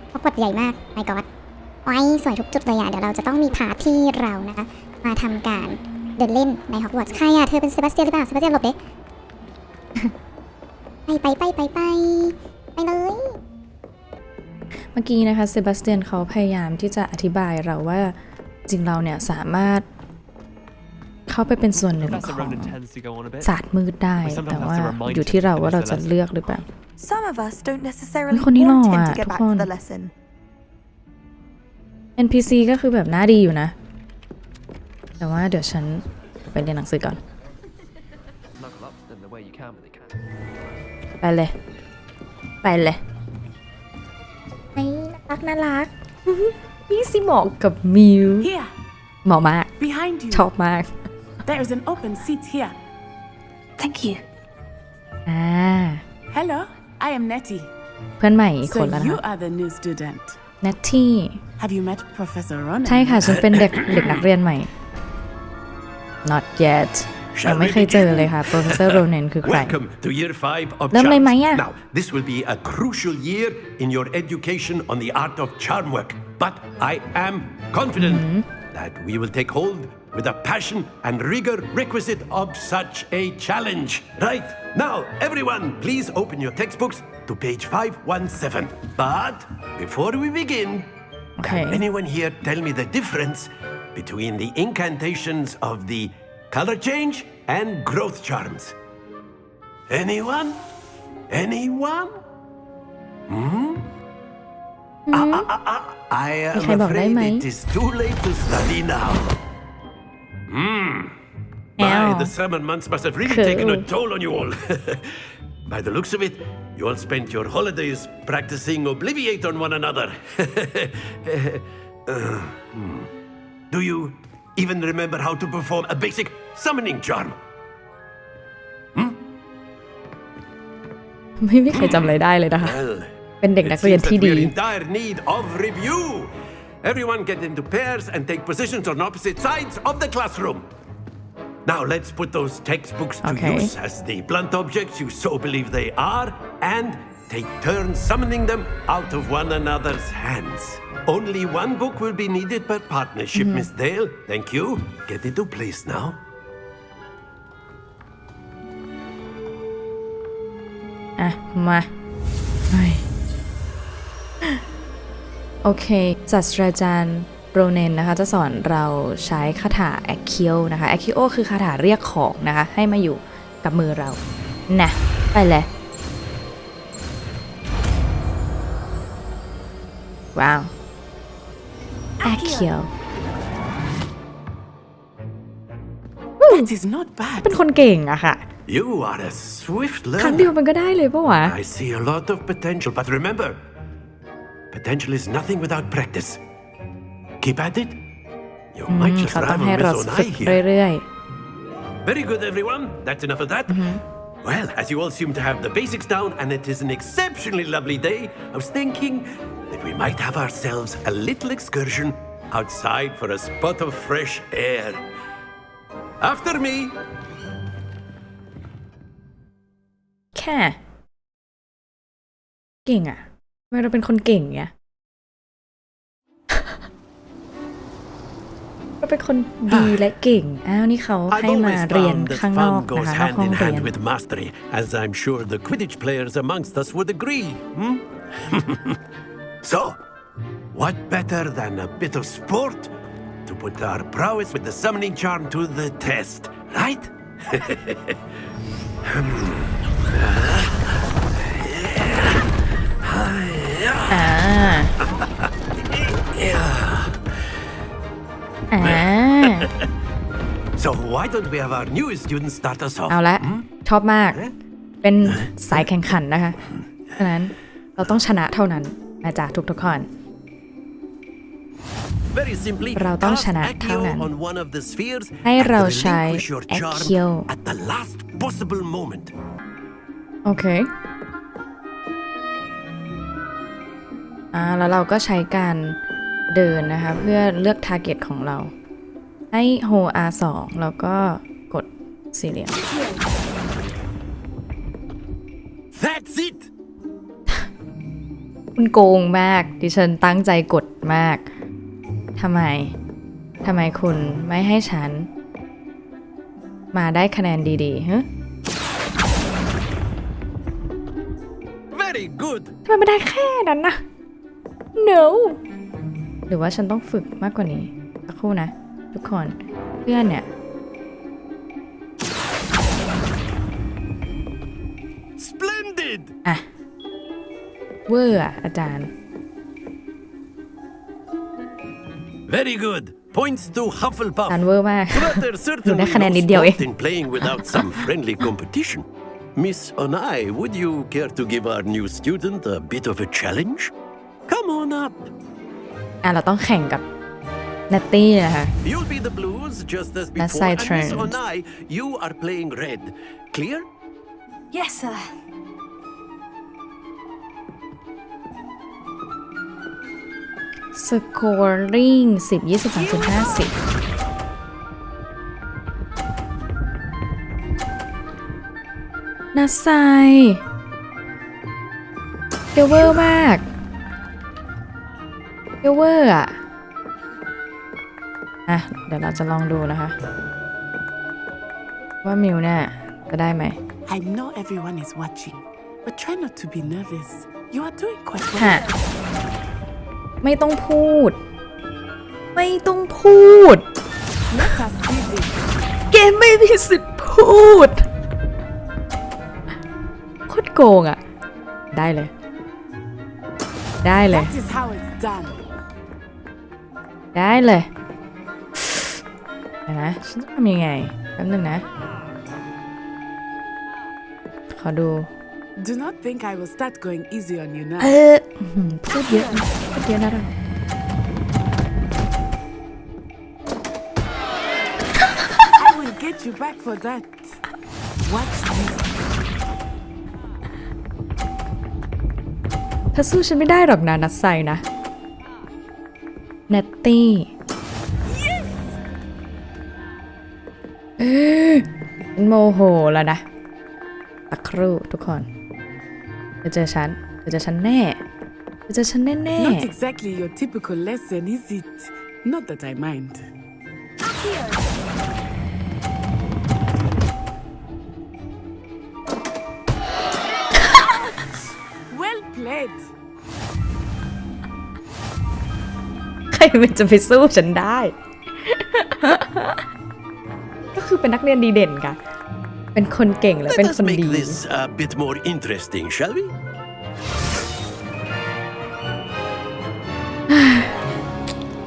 เพราะกดใหญ่มากไม่กอดไว้สวยทุกจุดเลยเดี๋ยวเราจะต้องมีพาร์ทที่เรานะคะมาทำการเดินเล่นในฮอกวอตส์ใครเธอเป็นเซบาสเตียนหรือเปล่าเซบาสเตียนหลบเด็กไปเลย เมื่อกี้นะคะเซบาสเตียนเขาพยายามที่จะอธิบายเราว่าจริงเราเนี่ยสามารถเข้าไปเป็นส่วนหนึ่งของศาสตร์มืดได้แต่ว่าอยู่ที่เราว่าเราจะเลือกหรือเปล่า Some of us don't necessarily คนนี้หล่อ want him อ่ะ to get ทุก back คน to the lesson. NPC ก็คือแบบหน้าดีอยู่นะ แต่ว่าเดี๋ยวฉันไปเรียนหนังสือก่อน ไปเลย ไปเลยน่ารัก นี่สิเหมาะกับมิว Here, เหมาะมาก behind you. ชอบมาก There is an open seat here. Thank you. Hello, I am Nettie. เพื่อนใหม่อีกค So นแล้วนะ you are the new student. เนตตี้ Have you met Professor Ronan? ใช่ค่ะ ฉันเป็นเด็กนักเรียนใหม่ not yet ยังไม่เคยเจอเลยค่ะ Professor Ronan คือใคร Welcome to year 5 of เริ่มเลยไหม charms. อ่ะ Now, this will be a crucial year in your education on the art of charm work. But I am confident that we will take hold with the passion and rigor requisite of such a challenge. Right, now, everyone, please open your textbooks to page 517. But before we begin, can anyone here tell me the difference between the incantations of the color change and growth charms? Anyone? Anyone? I am afraid it is too late to study now. My, the summer months must have really taken a toll on you all. By the looks of it, you all spent your holidays practicing Obliviate on one another. Do you even remember how to perform a basic summoning charm? ไม่มีใครจำอะไรได้เลยนะคะ เป็นเด็กนักเรียนที่ดี We're in dire need of review. Everyone get into pairs and take positions on opposite sides of the classroom. Now let's put those textbooks to use as the blunt objects you so believe they are, and take turns summoning them out of one another's hands. Only one book will be needed per partnership, Miss Dale. Thank you. Get into place now. อ่ะ มาโอเคศาสตราจารย์โรเนนนะคะจะสอนเราใช้คาถาแอคคิโอนะคะแอคคิโอคือคาถาเรียกของนะคะให้มาอยู่กับมือเรานะไปเลยว้าวแอคคิโอ That is not bad. เป็นคนเก่งอะค่ะ You are a swift ครั้งเดียว learner. มันก็ได้เลยปะวะ I see a lot of potential, but remember, potential is nothing without practice. Keep at it. You might just เขาต้อง rival ให้เรา Miss ฝึก Onai here. เรื่อย Very good, everyone. That's enough of that. Well, as you all seem to have the basics down, and it is an exceptionally lovely day, I was thinking that we might have ourselves a little excursion outside for a spot of fresh air. After me. ๆแค่เก่งอะทำไมเราเป็นคนเก่งเนี่ย เราเป็นคนดีและเก่งอ้าวนี่เขา I've ให้มา always เรียน found that ข้างนอก fun นะ goes คะนอก hand ห้อง in เรียน hand with mastery, as I'm sure the Quidditch players amongst us would agree. So, what better than a bit of sport to put our prowess with the summoning charm to the test, right? อ่า So why don't we have our newest student start us off? เอาละชอบมากเป็นสายแข่งขันนะคะฉะนั้นเราต้องชนะเท่านั้นนะจ๊ะทุกคน Very simply, เราต้องช cast นะเท่า Accio นั้น on one of the spheres ให้ and เราใช้ relinquish your charm Accio at the last possible moment. โอเคแล้วเราก็ใช้การเดินนะคะเพื่อเลือก target ของเราให้โฮ R2 แล้วก็กดสี่เหลี่ยม That's it. คุณโกงมากดิฉันตั้งใจกดมากทำไมคุณไม่ให้ฉันมาได้คะแนนดีๆฮะ Very good. ทำไมไม่ได้แค่นั้นนะ no หรือว่าฉันต้องฝึกมากกว่านี้สักครู่นะทุกคนเพื่อนเนี่ย Splendid. อ่ะเวอร์อาจารย์ Very good. Points to อา Hufflepuff. จารย์เวอร์มาก But there's หนูได้ certainly คะแนน no นิดเดียวเอง sport in playing without some friendly competition. Miss Onai, would you care to give our new student a bit of a challenge? Come on up. เราต้องแข่งกับนัตตี้นะคะ You'll be the blues just as That's before. side And Miss turn. Onai, you are playing red. Clear? Yes, sir. scoring 10 20 30 50น่าใส่เกลเวอร์มากเกลเวอร์อ่ะเดี๋ยวเราจะลองดูนะคะว่ามิวเนี่ยจะได้ไหม I know everyone is watching, but try not to be nervous. You are doing quite ฮะ well. ไม่ต้องพูด ไม่ต้องพูด Let us see this. เกมไม่มีสิทธิ์พูดโคตรโกงอ่ะ ได้เลย ได้เลย That is how it's done. ได้เลยเดี๋ยวนะฉันจะทำยังไงแป๊บนึงนะ ขอดู Do not think I will start going easy on you now. พูดเยอะนะพูดเยอะนะเรา I will get you back for that. Watch this. เธอสู้ฉันไม่ได้หรอกนะนัทไซนะเนตตี้ฉันโมโหแล้วนะสักครู่ทุกคนเจอฉันแน่เจอฉันแน่ Not exactly your typical lesson, is it? Not that I mind. 'Well played. ใครมันจะไปสู้ฉันได้ ก็คือเป็นนักเรียนดีเด่นค่ะเป็นคนเก่งและเป็น Let ค us น make ดี this a bit more interesting, shall we?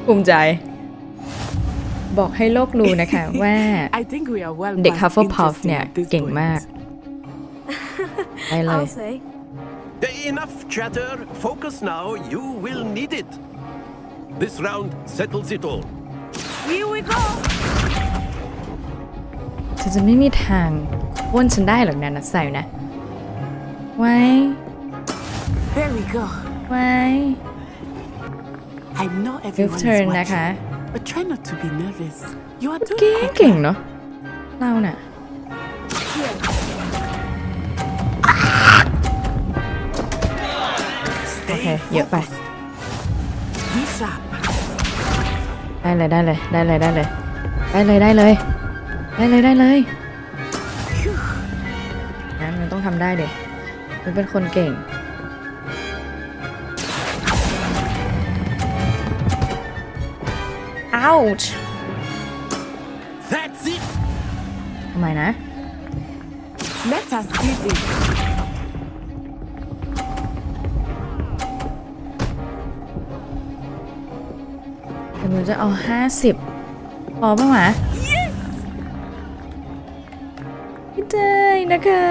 ภูมิใจ บอกให้โลกรู้นะคะว่า I think we are well เด็ก past Hufflepuff interesting เนี่ย at this เก่ง point. มากได้เลย I'll say. Enough chatter. Focus now. You will need it. This round settles it all. Here we go. เธอจะไม่มีทางว้นฉันได้หรอกนะนัทใส่นะไว้ There we go. ไว้ I know everyone is turn watching, นะคะ but try not to be nervous. You are เก่ doing ง quite เก่ง well. เนาะเราน่ะโอเคเยอะไป Be sharp. ได้เลยได้เลยได้เลยได้เลยได้เลยได้เลยได้เลยได้เลยนะมันต้องทำได้เด็มันเป็นคนเก่งอ้า ouch That's it. ทำไมนะ Let us do this. เดี๋ยวหนูจะเอา50พอป่ะหมาไม่ได้นะคะ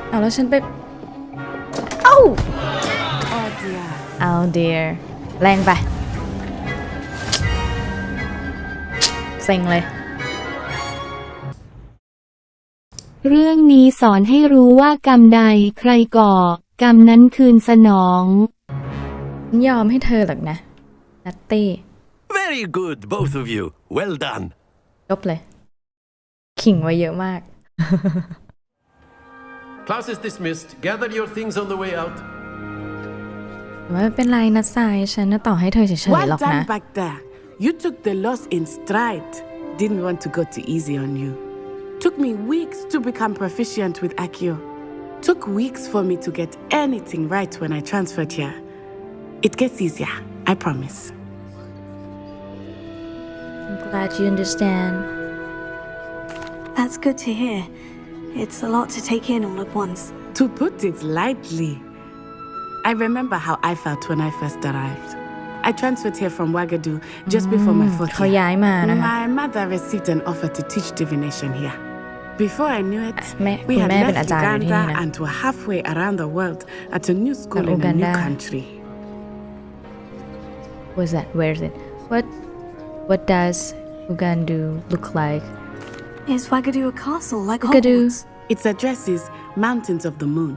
เอาแล้วฉันไปเอ้า Oh dear. เอา dear แรงไปเซ็งเลยเรื่องนี้สอนให้รู้ว่ากรรมใดใครก่อกรรมนั้นคืนสนองยอมให้เธอหรอกนะนัตตี้ Very good, both of you. Well done. จบเลยขิงไว้เยอะมาก Class is dismissed. Gather your things on the way out. ไม่เป็นไรนะสายฉันจะต่อให้เธอเฉยๆ Well หรอกนะ done back there. You took the loss in stride. Didn't want to go too easy on you. Took me weeks to become proficient with Accio. Took weeks for me to get anything right when I transferred here. It gets easier, I promise. I'm glad you understand. That's good to hear. It's a lot to take in all at once. To put it lightly, I remember how I felt when I first arrived. I transferred here from Wagadu just before my fourth เขาย้ายมานะคะ My mother received an offer to teach divination here. Before I knew it, แม่ we คุณ had แม่เป็นอา left จารย์อยู่ที่นี่ Uganda นะ and were halfway around the world at a new school in a new Uganda. country. What's that? Where is it? What does Ugandu look like? Is Wagadu a castle like Wagadu. Hogwarts? Its address is Mountains of the Moon.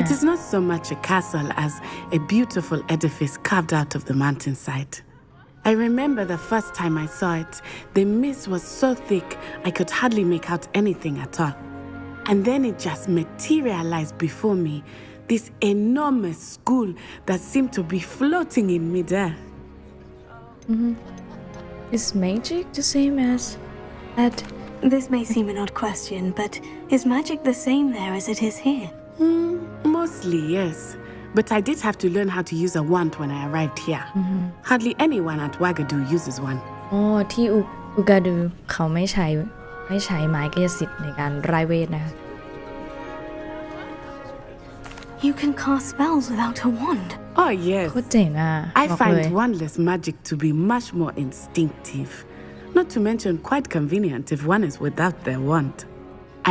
It is not so much a castle as a beautiful edifice carved out of the mountainside. I remember the first time I saw it, the mist was so thick I could hardly make out anything at all. And then it just materialized before me, this enormous school that seemed to be floating in midair. Is magic the same as that? This may seem an odd question, but is magic the same there as it is here? Mostly, yes. But I did have to learn how to use a wand when I arrived here. Hardly anyone at Wagadu uses one. อ๋อที่อุกาดูเขาไม่ใช้ไม้กายสิทธิ์ในการไร้เวทนะคะ You can cast spells without a wand. Oh, yes. โคตรเจ๋งอ่ะ I บอกเลย find wandless magic to be much more instinctive. Not to mention quite convenient if one is without their wand.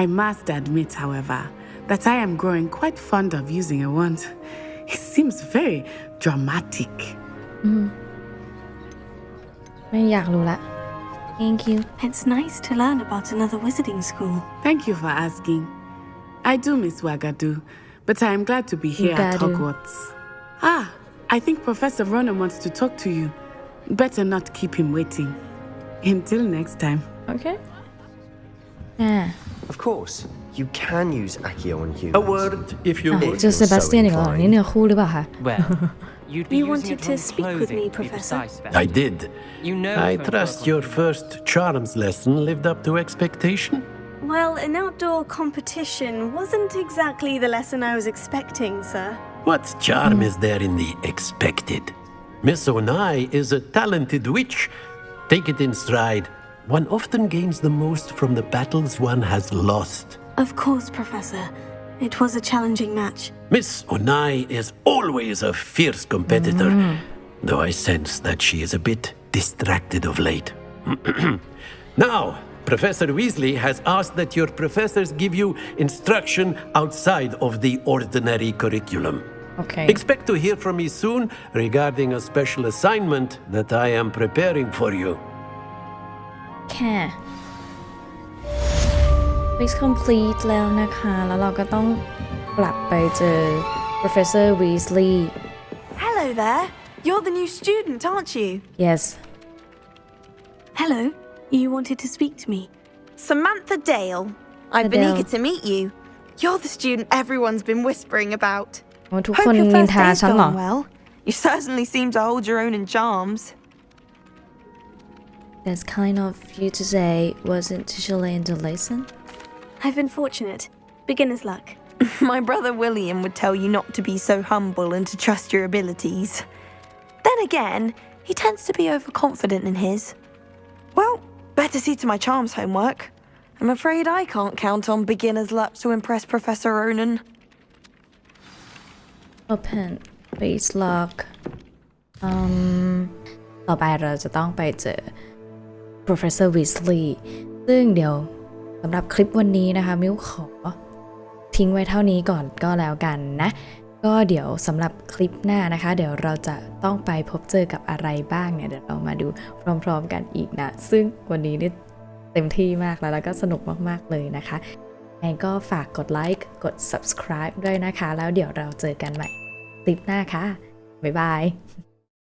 I must admit, however, that I am growing quite fond of using a wand. It seems very dramatic. ไม่อยากรู้ละ Thank you. It's nice to learn about another wizarding school. Thank you for asking. I do miss Wagadu, but I am glad to be here at Wagadu. Hogwarts. I think Professor Ronan wants to talk to you. Better not keep him waiting. Until next time. Okay. Of course, you can use Accio on humans. A word, if you อ่ะ would. เจอเซบาสเตียนอีกแล้วเหรอนี่เนื้อคู่หรือเปล่าคะ Well, you'd be You using wanted it to on speak with clothing, me, to be Professor? precise, Beth. I did. You know I from trust Pokemon your Go. first charms lesson lived up to expectation. Well, an outdoor competition wasn't exactly the lesson I was expecting, sir. What charm is there in the expected? Miss Onai is a talented witch. Take it in stride. One often gains the most from the battles one has lost. Of course, Professor. It was a challenging match. Miss Onai is always a fierce competitor, though I sense that she is a bit distracted of late. Now, Professor Weasley has asked that your professors give you instruction outside of the ordinary curriculum. Okay. Expect to hear from me soon regarding a special assignment that I am preparing for you. แค่ Fix complete แล้วนะคะ แล้วเราก็ต้องกลับไปเจอ Professor Weasley. Hello there. You're the new student, aren't you? Yes. Hello. You wanted to speak to me. Samantha Dale. I've been eager to meet you. You're the student everyone's been whispering about. โอ้ทุก Hope คน your นิน first ทา day's ฉันเหรอ gone well. You certainly seem to hold your own in charms. That's kind of you to say. Wasn't usually in the lesson. I've been fortunate. Beginner's luck. My brother William would tell you not to be so humble and to trust your abilities. Then again, he tends to be overconfident in his. Well, better see to my charms homework. I'm afraid I can't count on beginner's luck to impress Professor Ronan. Open Base Lock ต่อไปเราจะต้องไปเจอ Professor Weasley ซึ่งเดี๋ยวสำหรับคลิปวันนี้นะคะมิวขอทิ้งไว้เท่านี้ก่อนก็แล้วกันนะก็เดี๋ยวสำหรับคลิปหน้านะคะเดี๋ยวเราจะต้องไปพบเจอกับอะไรบ้างเนี่ยเดี๋ยวเรามาดูพร้อมๆกันอีกนะซึ่งวันนี้นี่เต็มที่มากแล้วก็สนุกมากๆเลยนะคะงั้นก็ฝากกดไลค์กด subscribe ด้วยนะคะแล้วเดี๋ยวเราเจอกันใหม่คลิปหน้าค่ะบ๊ายบาย